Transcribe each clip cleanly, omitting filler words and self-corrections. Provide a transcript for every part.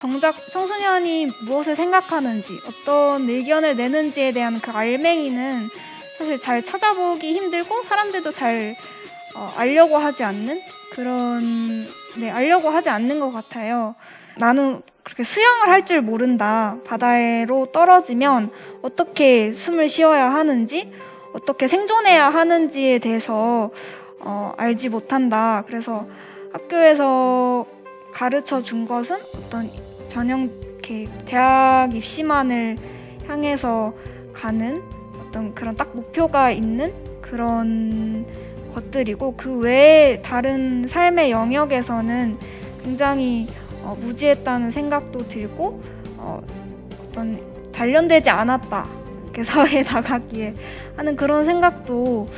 정작 청소년이 무엇을 생각하는지, 어떤 의견을 내는지에 대한 그 알맹이는 사실 잘 찾아보기 힘들고 사람들도 잘 알려고 하지 않는 알려고 하지 않는 것 같아요. 나는 그렇게 수영을 할 줄 모른다. 바다로 떨어지면 어떻게 숨을 쉬어야 하는지, 어떻게 생존해야 하는지에 대해서 알지 못한다. 그래서 학교에서 가르쳐 준 것은 어떤 대학 입시만을 향해서 가는 어떤 그런 딱 목표가 있는 그런 것들이고, 그 외에 다른 삶의 영역에서는 굉장히 무지했다는 생각도 들고, 어떤 단련되지 않았다, 이렇게 사회에 나가기에 하는 그런 생각도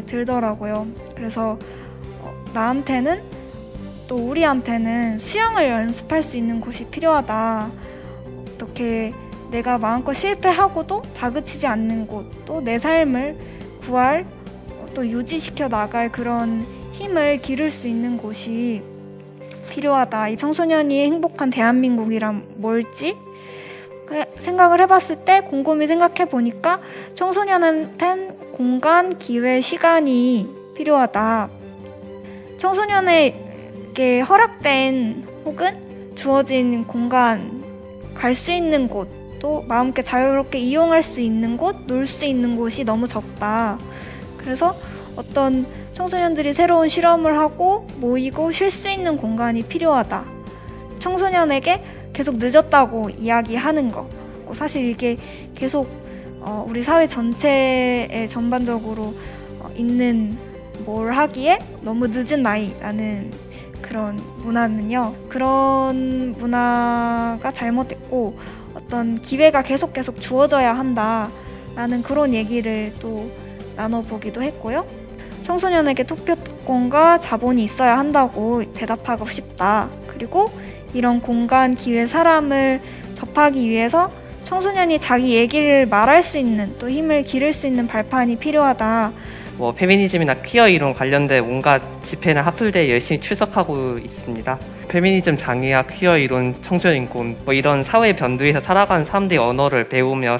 들더라고요. 그래서 나한테는, 또 우리한테는 수영을 연습할 수 있는 곳이 필요하다. 어떻게 내가 마음껏 실패하고도 다그치지 않는 곳, 또 내 삶을 구할, 또 유지시켜 나갈 그런 힘을 기를 수 있는 곳이 필요하다. 이 청소년이 행복한 대한민국이란 뭘지 생각을 해봤을 때, 곰곰이 생각해보니까 청소년한텐 공간, 기회, 시간이 필요하다. 청소년에게 허락된 혹은 주어진 공간, 갈 수 있는 곳, 또 마음껏 자유롭게 이용할 수 있는 곳, 놀 수 있는 곳이 너무 적다. 그래서 어떤 청소년들이 새로운 실험을 하고 모이고 쉴 수 있는 공간이 필요하다. 청소년에게 계속 늦었다고 이야기하는 거, 사실 이게 계속 우리 사회 전체에 전반적으로 있는, 뭘 하기에 너무 늦은 나이라는 그런 문화는요, 그런 문화가 잘못됐고, 어떤 기회가 계속 주어져야 한다라는 그런 얘기를 또 나눠보기도 했고요. 청소년에게 투표권과 자본이 있어야 한다고 대답하고 싶다. 그리고 이런 공간, 기회, 사람을 접하기 위해서 청소년이 자기 얘기를 말할 수 있는, 또 힘을 기를 수 있는 발판이 필요하다. 페미니즘이나 퀴어 이론 관련된 온갖 집회나 학술대에 열심히 출석하고 있습니다. 페미니즘 장애학, 퀴어 이론, 청소년 인권, 이런 사회 변두에서 살아가는 사람들의 언어를 배우며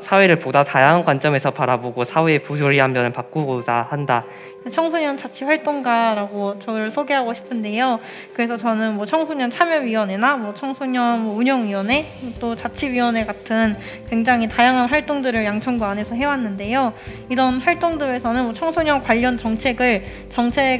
사회를 보다 다양한 관점에서 바라보고 사회의 부조리한 면을 바꾸고자 한다. 청소년 자치활동가라고 저를 소개하고 싶은데요. 그래서 저는 청소년 참여위원회나 청소년 운영위원회, 또 자치위원회 같은 굉장히 다양한 활동들을 양천구 안에서 해왔는데요. 이런 활동들에서는 청소년 관련 정책의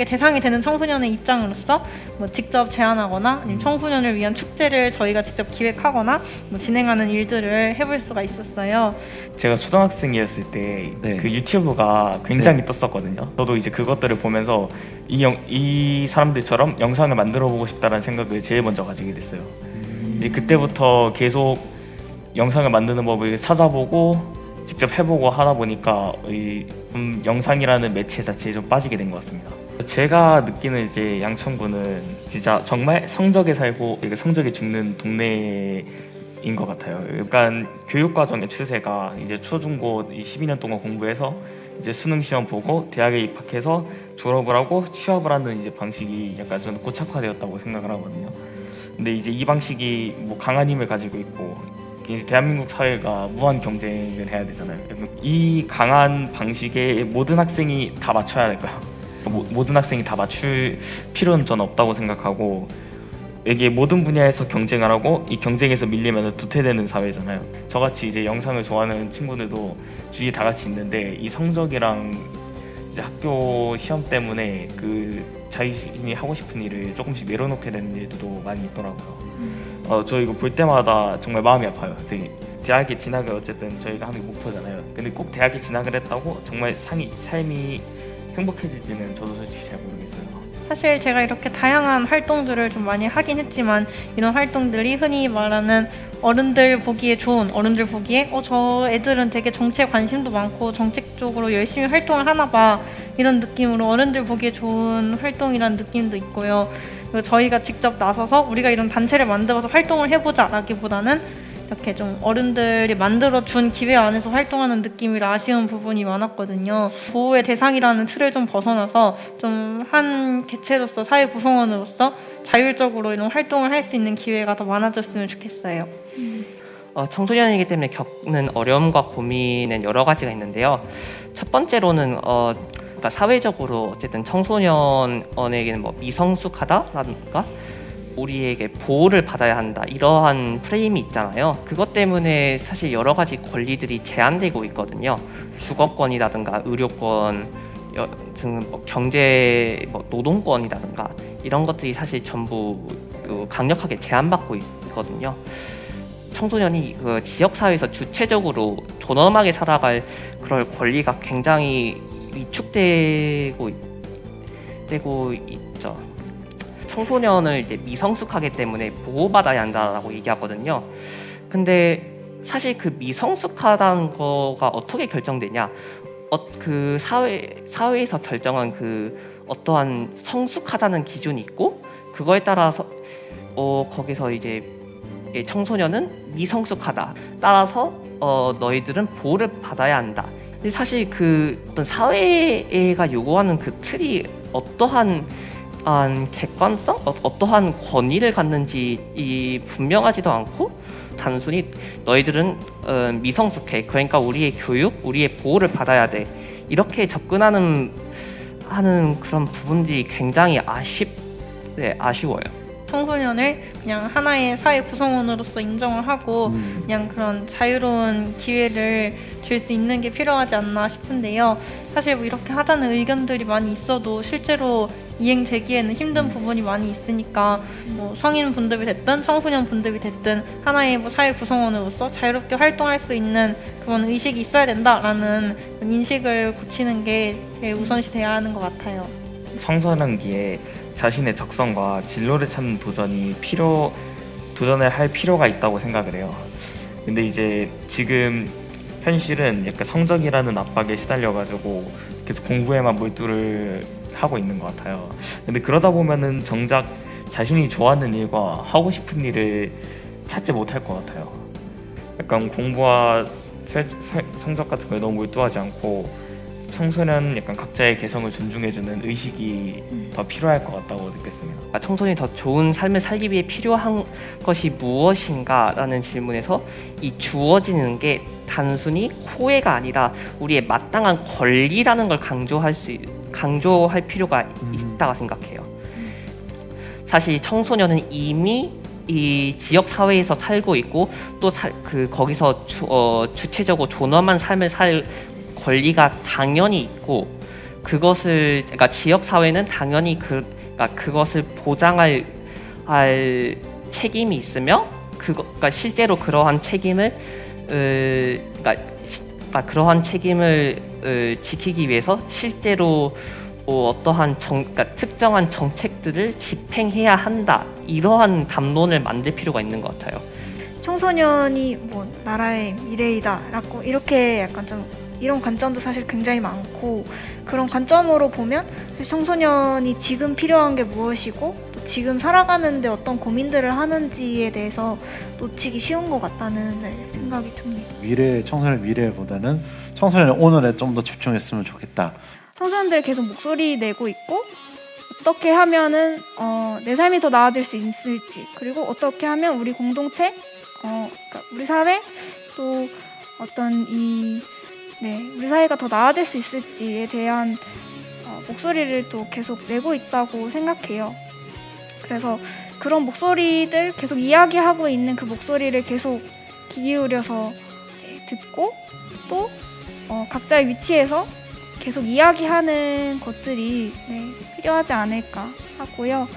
대상이 되는 청소년의 입장으로서 직접 제안하거나, 아니면 청소년을 위한 축제를 저희가 직접 기획하거나 진행하는 일들을 해볼 수가 있었어요. 제가 초등학생이었을 때 그 유튜브가 굉장히 떴었거든요. 저도 이제 그것들을 보면서 이 사람들처럼 영상을 만들어 보고 싶다는 생각을 제일 먼저 가지게 됐어요. 이제 그때부터 계속 영상을 만드는 법을 찾아보고 직접 해보고 하다 보니까 영상이라는 매체 자체에 좀 빠지게 된 것 같습니다. 제가 느끼는 이제 양천구는 진짜 정말 성적에 살고 성적에 죽는 동네인 것 같아요. 약간 교육과정의 추세가 이제 초중고 12년 동안 공부해서 이제 수능 시험 보고 대학에 입학해서 졸업을 하고 취업을 하는 이제 방식이 약간 저는 고착화되었다고 생각을 하거든요. 근데 이제 이 방식이 강한 힘을 가지고 있고, 대한민국 사회가 무한 경쟁을 해야 되잖아요. 이 강한 방식에 모든 학생이 다 맞춰야 될까요? 모든 학생이 다 맞출 필요는 저는 없다고 생각하고, 이게 모든 분야에서 경쟁을 하고 이 경쟁에서 밀리면 도태되는 사회잖아요. 저같이 이제 영상을 좋아하는 친구들도 주위에 다 같이 있는데, 이 성적이랑 이제 학교 시험 때문에 그 자신이 하고 싶은 일을 조금씩 내려놓게 되는 일도 많이 있더라고요. 저 이거 볼 때마다 정말 마음이 아파요. 대학에 진학을 어쨌든 저희가 하는 게 목표잖아요. 근데 꼭 대학에 진학을 했다고 정말 삶이 행복해지지는 저도 솔직히 잘 모르겠어요. 사실 제가 이렇게 다양한 활동들을 좀 많이 하긴 했지만, 이런 활동들이 흔히 말하는 어른들 보기에 저 애들은 되게 정치에 관심도 많고 정책적으로 열심히 활동을 하나 봐, 이런 느낌으로 어른들 보기에 좋은 활동이라는 느낌도 있고요. 그리고 저희가 직접 나서서 우리가 이런 단체를 만들어서 활동을 해보자 라기보다는 이렇게 좀 어른들이 만들어준 기회 안에서 활동하는 느낌이라 아쉬운 부분이 많았거든요. 보호의 대상이라는 틀을 좀 벗어나서 좀 한 개체로서 사회 구성원으로서 자율적으로 이런 활동을 할 수 있는 기회가 더 많아졌으면 좋겠어요. 청소년이기 때문에 겪는 어려움과 고민은 여러 가지가 있는데요. 첫 번째로는 그러니까 사회적으로 어쨌든 청소년에게는 뭐 미성숙하다라든가 우리에게 보호를 받아야 한다 이러한 프레임이 있잖아요. 그것 때문에 사실 여러 가지 권리들이 제한되고 있거든요. 주거권이라든가 의료권 등 경제 노동권이라든가 이런 것들이 사실 전부 강력하게 제한받고 있거든요. 청소년이 그 지역 사회에서 주체적으로 존엄하게 살아갈 그럴 권리가 굉장히 위축되고 있죠. 청소년을 이제 미성숙하기 때문에 보호받아야 한다라고 얘기하거든요. 근데 사실 그 미성숙하다는 거가 어떻게 결정되냐? 그 사회에서 결정한 그 어떠한 성숙하다는 기준이 있고 그거에 따라서 거기서 이제 청소년은 미성숙하다. 따라서 너희들은 보호를 받아야 한다. 근데 사실 그 어떤 사회가 요구하는 그 틀이 어떠한 객관성, 어떠한 권위를 갖는지 분명하지도 않고 단순히 너희들은 미성숙해. 그러니까 우리의 교육, 우리의 보호를 받아야 돼. 이렇게 접근하는 그런 부분들이 굉장히 아쉬워요. 청소년을 그냥 하나의 사회 구성원으로서 인정을 하고 그냥 그런 자유로운 기회를 줄 수 있는 게 필요하지 않나 싶은데요. 사실 뭐 이렇게 하자는 의견들이 많이 있어도 실제로 이행되기에는 힘든 부분이 많이 있으니까 뭐 성인 분들이 됐든 청소년 분들이 됐든 하나의 뭐 사회 구성원으로서 자유롭게 활동할 수 있는 그런 의식이 있어야 된다라는 인식을 고치는 게 제일 우선시 돼야 하는 것 같아요. 청소년기에 자신의 적성과 진로를 찾는 도전을 할 필요가 있다고 생각을 해요. 근데 이제 지금 현실은 약간 성적이라는 압박에 시달려가지고 계속 공부에만 몰두를 하고 있는 것 같아요. 근데 그러다 보면은 정작 자신이 좋아하는 일과 하고 싶은 일을 찾지 못할 것 같아요. 약간 공부와 성적 같은 거에 너무 몰두하지 않고 청소년 약간 각자의 개성을 존중해주는 의식이 더 필요할 것 같다고 느꼈습니다. 청소년이 더 좋은 삶을 살기 위해 필요한 것이 무엇인가라는 질문에서 이 주어지는 게 단순히 호혜가 아니라 우리의 마땅한 권리라는 걸 강조할 필요가 있다고 생각해요. 사실 청소년은 이미 이 지역 사회에서 살고 있고 또 거기서 주체적으로 존엄한 삶을 살 권리가 당연히 있고 그러니까 지역 사회는 당연히 그러니까 그것을 보장할 책임이 있으며 그러니까 실제로 그러한 책임을 그러한 책임을 지키기 위해서 실제로 어떠한 그러니까 특정한 정책들을 집행해야 한다 이러한 담론을 만들 필요가 있는 것 같아요. 청소년이 뭐 나라의 미래이다라고 이렇게 약간 좀 이런 관점도 사실 굉장히 많고 그런 관점으로 보면 청소년이 지금 필요한 게 무엇이고 또 지금 살아가는데 어떤 고민들을 하는지에 대해서 놓치기 쉬운 것 같다는 생각이 듭니다. 청소년 미래보다는 청소년의 오늘에 좀 더 집중했으면 좋겠다. 청소년들 계속 목소리 내고 있고 어떻게 하면은 내 삶이 더 나아질 수 있을지 그리고 어떻게 하면 우리 공동체, 그러니까 우리 사회 또 어떤 우리 사회가 더 나아질 수 있을지에 대한 목소리를 또 계속 내고 있다고 생각해요. 그래서 그런 목소리들 계속 이야기하고 있는 그 목소리를 계속 귀 기울여서 듣고 또 각자의 위치에서 계속 이야기하는 것들이 필요하지 않을까 하고요.